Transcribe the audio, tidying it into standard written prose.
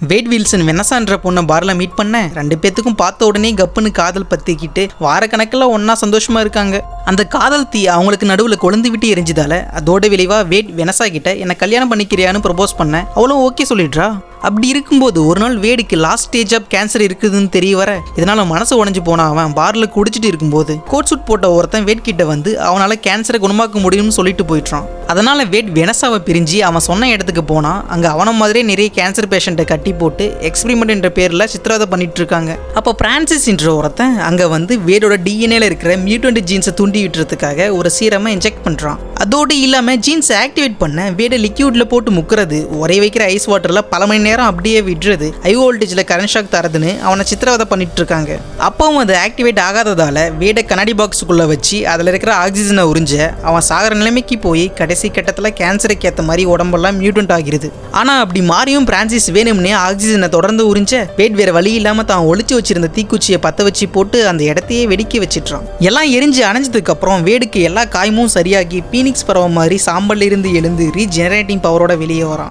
Wired Wilson வெனசான்ற பொண்ணை பார்ல meet பண்ண ரெண்டு பேத்துக்கும் பார்த்த உடனே கப்புன்னு காதல் பத்திக்கிட்டு வாரக்கணக்கில் ஒன்னா சந்தோஷமா இருக்காங்க. அந்த காதல் தீ அவங்களுக்கு நடுவில் கொழுந்து விட்டு எரிஞ்சதால அதோட விளைவா வேட் வெனசா கிட்ட என்ன கல்யாணம் பண்ணிக்கிறியான்னு ப்ரொபோஸ் பண்ண அவளும் ஓகே சொல்லிடுறா. அப்படி இருக்கும்போது ஒரு நாள் வேடுக்கு லாஸ்ட் ஸ்டேஜ் ஆஃப் கேன்சர் இருக்குதுன்னு தெரிய வர இதனால மனசு உடஞ்சு போன அவன் பார்ல குடிச்சிட்டு இருக்கும்போது கோட் சூட் போட்ட ஒருத்தன் வேட் கிட்ட வந்து அவனால கேன்சரை குணமாக்க முடியும்னு சொல்லிட்டு போயிட்டான். அதனால வேட் வெனசாவை பிரிஞ்சு அவன் சொன்ன இடத்துக்கு போனா அங்க அவன மாதிரியே நிறைய கேன்சர் பேஷண்ட்டை கட்டி போட்டு எக்ஸ்பெரிமெண்ட் என்ற பேர்ல சித்திரவதை பண்ணிட்டு இருக்காங்க. அப்போ பிரான்சிஸ் என்ற ஒருத்தன் அங்க வந்து வேடோட டிஎன்ஏல இருக்கிற மியூட்டன்ட் ஜீன்ஸை தூண்டி விட்டுறதுக்காக ஒரு சீரமை இன்ஜெக்ட் பண்றான். அதோடு இல்லாம ஜீன்ஸை ஆக்டிவேட் பண்ண வேடை லிக்யூட்ல போட்டு முக்கிறது, உரைய வைக்கிற ஐஸ் வாட்டர்ல பல மணி நேரம் அப்படியே விடுறது, ஹை வோல்டேஜ்ல கரண்ட் ஷாக் தரதுன்னு அவனை சித்திரவதை பண்ணிட்டு இருக்காங்க. அப்பவும் அது ஆக்டிவேட் ஆகாததால வேடை கண்ணாடி பாக்ஸுக்குள்ள வச்சு அதுல இருக்கிற ஆக்சிஜனை உறிஞ்ச அவன் சாகர நிலைமைக்கு போய் கடைசி கட்டத்துல கேன்சருக்கு ஏற்ற மாதிரி உடம்பெல்லாம் மியூட்டன்ட் ஆகிறது. ஆனா அப்படி மாறியும் பிரான்சிஸ் வேணும்னே ஆக்சிஜனை தொடர்ந்து உறிஞ்ச வேட் வேற வழி இல்லாம தான் ஒளிச்சு வச்சிருந்த தீக்குச்சியை பத்த வச்சு போட்டு அந்த இடத்தையே வெடிக்க வச்சிட்டான். எல்லாம் எரிஞ்சு அணைஞ்சதுக்கு அப்புறம் வேடுக்கு எல்லா காயமும் சரியாகி பீனிக்ஸ் பறவை மாதிரி சாம்பல்ல இருந்து எழுந்து ரீஜெனரேட்டிங் பவரோட வெளியே வரான்.